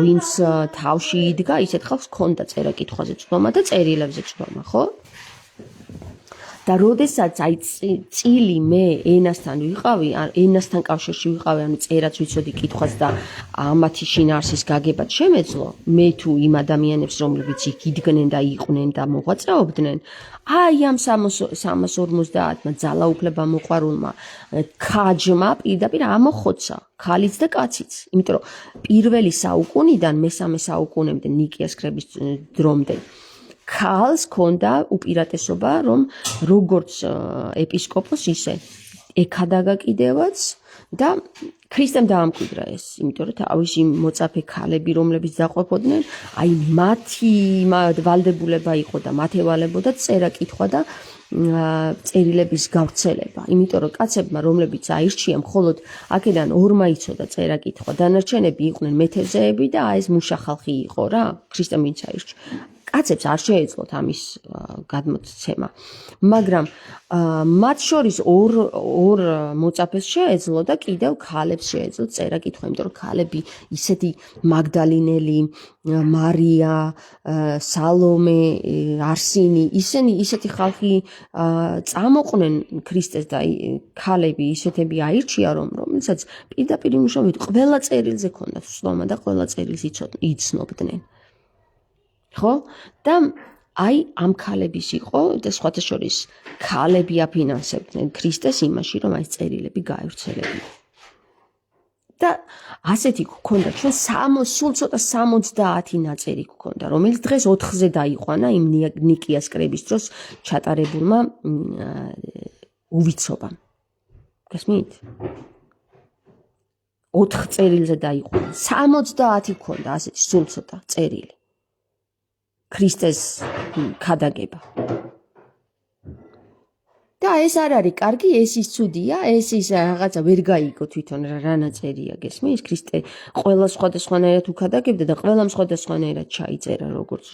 ვინც თავში იდგა ისეთ ხალხს ქონდა წერა კითხვაზე წვდომა და წერილებზე წვდომა ხო და როდესაც აი წილი მე ენასთან ვიყავი ენასთან კავშირში ვიყავი ანუ წერაც ვიცოდი კითხვას და ამათი შინაარსის გაგებად შემეძლო მე თუ იმ ადამიანებს რომლებიც იქ იდგნენ და იყვნენ და მოღვაწეობდნენ აი ამ 350-მა ძალაუფლება მოყვარულმა ქაჯმა პირდაპირ ამოხოცა ქალიც და კაციც იმიტომ რომ პირველი საუკუნიდან მესამე საუკუნემდე ნიკეას კრების დრომდე ქალს ქონდა უპირატესობა რომ როგორც ეპისკოპოს ისე ეკადაგა კიდევაც და ქრისტემ დაამკვიდრა ეს იმიტომ რომ თავისი მოწაფე ქალები რომლებიც დაყვეფოდნენ აი მათი ვალდებულება იყო და მათ ევალებოდა წერა კითხვა და წერილების გავრცელება იმიტომ რომ კაცებმა რომლებიც აირჩია მხოლოდ აქედან ორმა იცოდა წერა კითხვა დანარჩენები იყვნენ მეთევზეები და აი ეს მუშა ხალხი იყო რა ქრისტემ ვინც აირჩია კაცებს არ შეეძლოთ ამის გადმოცემა მაგრამ მათ შორის ორ მოწაფეს შეეძლო და კიდევ ქალებს შეეძლო წერა კითხვა იმიტომ რომ ქალები ისეთი მაგდალინელი მარია სალომე არსინი ისეთი ხალხი წამოყვნენ ქრისტეს და ქალები ისეთები აირჩია რომელსაც პირდაპირ იმუშავეთ ყველა წერილზე ქონდათ ცნობა და ყველა წერილს იცნობდნენ ხო და აი ამ ქალების იყო და სხვათა შორის ქალები აფინანსებდნენ ქრისტეს იმაში რომ აი წერილები გაევრცელებინა და ასეთი გქონდა ჩვენ სულ ცოტა 70 ნაწერი გქონდა, რომელიც დღეს 4-ზე დაიყვანა იმ ნიკიას კრების დროს ჩატარებულმა უვიცობამ. გესმით? 4 წერილზე დაიყვანა. 70 გქონდა ასეთი სულ ცოტა წერილი. ქრისტეს ქადაგება. და ეს არ არის კარგი, ეს ის ცუდია, ეს ის რაღაცა ვერ გაიგო თვითონ რა ნაწერია, გესმის? ქრისტე ყველა სხვადასხვანაირად უქადაგებდა და ყველამ სხვადასხვანაირად ჩაიწერა, როგორც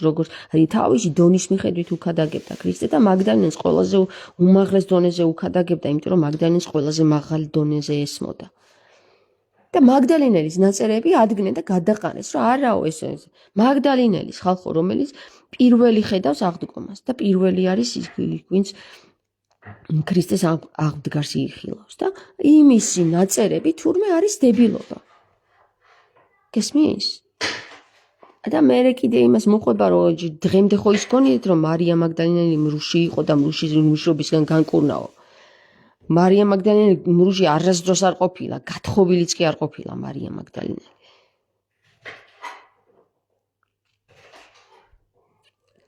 თავისი დონის მიხედვით უქადაგებდა ქრისტე და მაგდალენს ყველაზე უმაღლეს დონეზე უქადაგებდა, იმიტომ რომ მაგდალენს ყველაზე მაღალ დონეზე ესმოდა. და მაგდალენელის ნაწერები ადგენენ და გადაყარეს, რომ არაო ეს მაგდალენელის ხალხო, რომელიც პირველი ხედავს აღდგომას და პირველი არის ის, ვინც ქრისტეს აღდგარს იხილავს და იმისი ნაწერები თურმე არის დებილობა. გესმის? და მე კიდე იმას მოყვება, რომ დღემდე ხო ის გონიათ, რომ მარია მაგდალენელი მრუში იყო და მრუშობისგან განკურნაო. მარია მაგდალენელი მრუში არასდროს არ ყოფილა, გათხოვილიც კი არ ყოფილა მარია მაგდალენელი.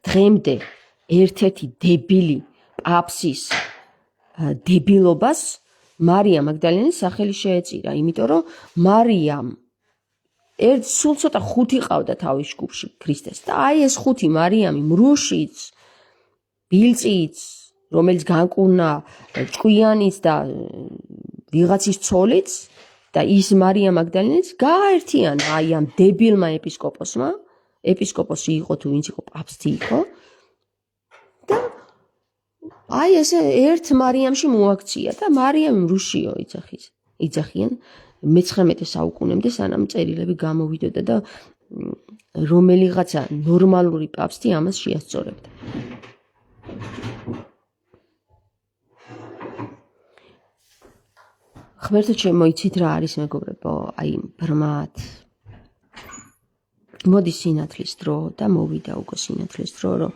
დღემდე ერთ-ერთი დებილი პაპსის დებილობას მარია მაგდალენელის სახელი შეეწირა, იმიტომ რომ მარიამ სულ ცოტა 5 ყავდა თავის ჯგუფში ქრისტეს და აი ეს 5 მარიამი მრუშიც, ბილწიც, რომელიც განკურნა ჭკვიანიც და ვიღაცის ცოლიც და ის მარია მაგდალენელის გააერთიანა აი ამ დებილმა ეპისკოპოსმა, ეპისკოპოსი იყო თუ ვინც იყო, პაპსი იყო. აი ესე ერთ მარიამში მოაქცია და მარიამი მრუშიო იძახიან 19 საუკუნემდე სანამ წერილები გამოვიდოდა და რომელიღაცა ნორმალური პაპსი ამას შეასწორებდა. ღმერთო ჩემო, იცით რა არის მეგობრებო, აი ბრმად მოდი სინათლის დრო და მოვიდა უკვე სინათლის დრო, რომ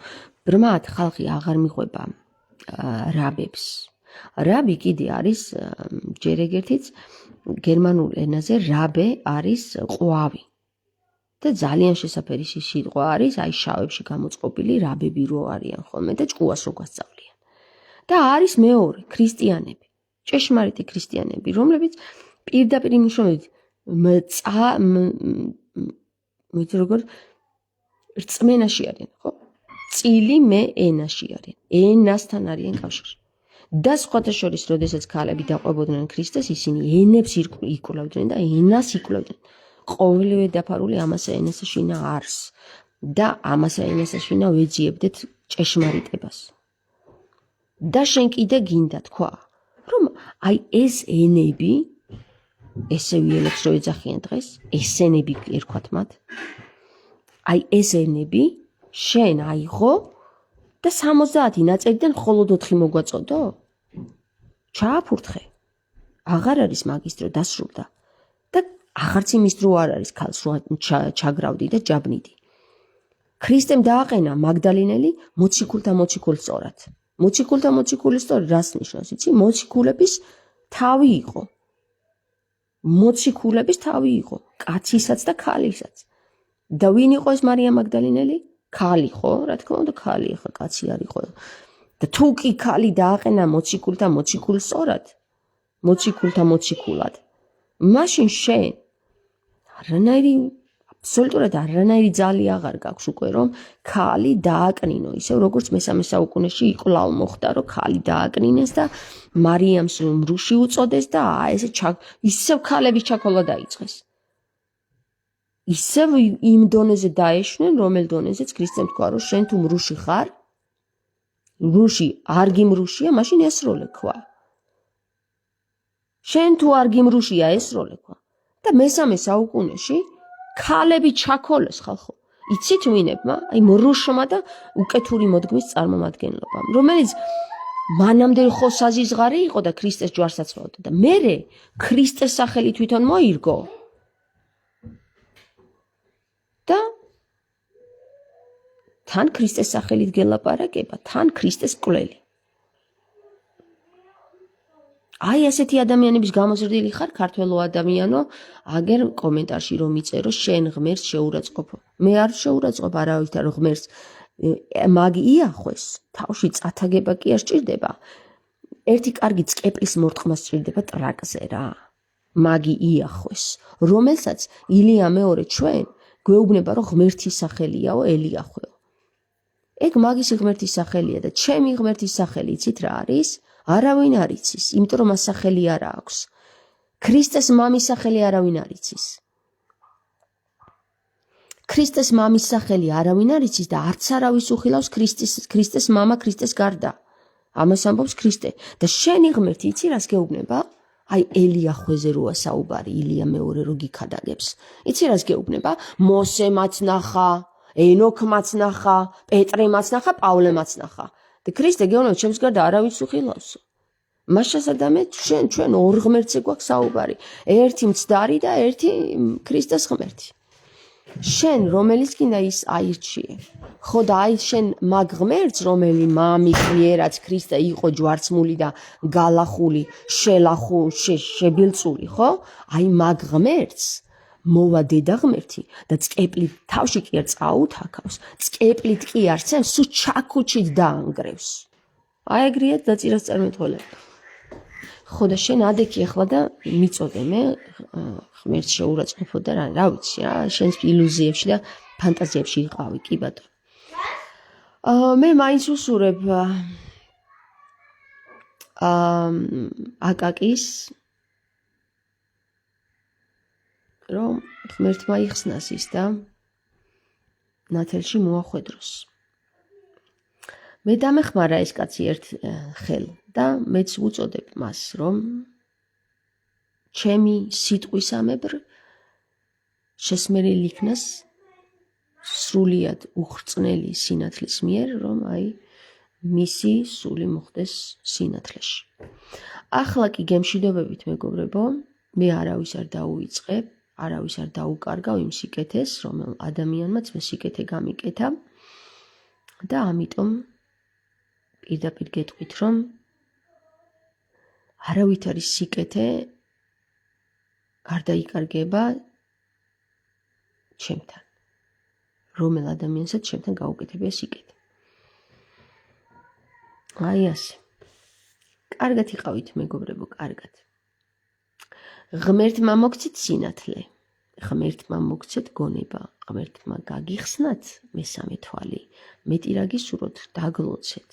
ბრმად ხალხი აღარ მიყვება რაბებს. რაბი კიდე არის ჯერ ეგერთიც გერმანულ ენაზე რაბე არის ყვავი. და ძალიან შესაფერი სიტყვა არის, აი შავებში გამოწყობილი რაბები რო არიან ხოლმე და ჭკუას რო გასწავლიან. და არის მეორე ქრისტიანები, ჭეშმარიტი ქრისტიანები, რომლებიც პირდაპირ მნიშვნელობით როგორ რწმენაში არიან, ხო? წილი მე ენაში არიან, ენასთან არიან კავშირში. და სხვათა შორის, როდესაც ქალები დაყვებოდნენ ქრისტეს, ისინი ენებს იკვლევდნენ და ენას იკვლევდნენ. ყოველივე დაფარული ამასა ენასა შინა არს და ამასა ენასა შინა ვეძიებდეთ ჭეშმარიტებას. და შენ კიდე გინდა თქვა, რომ აი ეს ენები, ესე ვიელებს რო ეძახიან დღეს, ესენები ერქვათ მათ. აი ეს ენები შენ აიღო და 70 ნაწერიდან მხოლოდ 4 მოგვაწოდო? ჩააფურთხე. აღარ არის მაგის დრო, დასრულდა. და აღარც იმის დრო არ არის ქალს რო ჩაგრავდი და ჯაბნიდი. ქრისტემ დააყენა მაგდალენელი მოციქულთა მოციქულ სწორად. მოციქულთა მოციქული სწორად რას ნიშნავს, იცი? მოციქულების თავი იყო. მოციქულების თავი იყო, კაცისაც და ქალისაც. და ვინ იყო ეს მარია მაგდალენელი? ქალი ხო? რა თქმა უნდა, ქალი, ახლა კაცი არ იყო. და თუ კი ქალი დააყენა მოციქულთა მოციქულ სწორად, მოციქულთა მოციქულად, მაშინ შენ აბსოლუტურად არანაირი ძალი აღარ გაქვს უკვე, რომ ქალი დააკნინო, ისევ როგორც მესამე საუკუნეში კვლავ მოხდა, რომ ქალი დააკნინეს და მარიამს მრუში უწოდეს და ესე ისევ ქალების ჩაქოლვა დაიწყეს. ისევ იმ დონეზე დაეშვნენ, რომელ დონეზეც ქრისტემ თქვა, რომ შენ თუ მრუში ხარ, მრუში არ გიმრუშია, მაშინ ესროლე ქვა. შენ თუ არ გიმრუშია, ესროლე ქვა. და მესამე საუკუნეში ქალები ჩაქოლეს ხალხო. იცით ვინებმა? აი მრუშმა და უკეთური მოდგმის წარმომადგენლობამ, რომელიც მანამდე ხო საზიზღარი იყო და ქრისტეს ჯვარს აცმაოდა და მერე ქრისტეს სახელი თვითონ მოირგო. და თან ქრისტეს სახელით გელაპარაკება, თან ქრისტეს კვლელი. აი ასეთი ადამიანების გამოზრდილი ხარ ქართველო ადამიანო, აგერ კომენტარში რომ მიწერო შენ ღმერთს შეურაცხყოფო. მე არ შეურაცხყოფ არავითარ ღმერთს. მაგი იახვეს, თავში წათაგება კი არ სჭირდება. ერთი კარგი წკეპლის მორტყმა სჭირდება ტრაკზე რა. მაგი იახვეს, რომელსაც ილია მეორე ჩვენ გვეუბნება რომ ღმერთის სახელიაო ელიახვეო. ეგ მაგის ღმერთის სახელია და ჩემი ღმერთის სახელი იცით რა არის? არავინ არ იცის, იმიტომ რომ მას სახელი არ აქვს. ქრისტეს მამის სახელი არავინ არ იცის. ქრისტეს მამის სახელი არავინ არ იცის და არც არავის უხილავს ქრისტეს მამა ქრისტეს გარდა. ამას ამბობს ქრისტე და შენი ღმერთი იცი რას გეუბნება? აი ელიახვეზე როა საუბარი, ილია მეორე რო გიქადაგებს. იცი რას გეუბნება? მოსემაც ნახა, ენოქმაც ნახა, პეტრემაც ნახა, პავლემაც ნახა. და ქრისტე გეუბნება ჩემს გარდა არავის უხილავსო. მას შესაძამე ჩვენ ორ ღმერთზე გვაქვს საუბარი. ერთი მცდარი და ერთი ქრისტეს ღმერთი. შენ რომელიც კიდე ის აირჩიე. ხო და აი შენ მაგ ღმერთს რომელი მამის მიერაც ქრისტე იყო ჯვარცმული და გალახული, შებილწული, ხო? აი მაგ ღმერთს მოვა დედა ღმერთი და წკეპლით თავში კი არ წაუთაქავს, წკეპლით კი არცემს, სულ ჩაქუჩით დაანგრევს. აი ეგრეა დაწერას წარმეთვალება. ხო და შენ ადექი ახლა და მიწოდე მე ღმერთს შეურაცხყოფო და რა ვიცი რა, შენს ილუზიებში და ფანტაზიებში იყავი, კი ბატონო. მე მაინც უსურებ აკაკის რომ ღმერთმა იხსნას ის და ნათელში მოახვედროს. მე დამეხმარა ეს კაცი ერთ ხელ და მეც უწოდებ მას რომ ჩემი სიტყვისამებრ შესმერილი იქნას სრულიად უხრწნელი სინათლის მიერ, რომ აი მისი სული მოხდეს სინათლეში. ახლა კი გემშვიდობებით მეგობრებო, მე არავის არ დაუიწყებ, არავის არ დაუკარგავ იმ სიკეთეს, რომელ ადამიანმაც მე სიკეთე გამიკეთა და ამიტომ პირდაპირ გეტყვით, რომ არავითარი სიკეთე არ დაიკარგება ჩემთან. რომელ ადამიანსაც ჩემთან გაუკეთებია სიკეთე. აი ასე. კარგად იყავით მეგობრებო, კარგად. ღმერთმა მოგცეთ სინათლე, ღმერთმა მოგცეთ გონება, ღმერთმა გაგიხსნათ მესამე თვალი, მეტი რა გისურვოთ, დაგლოცეთ.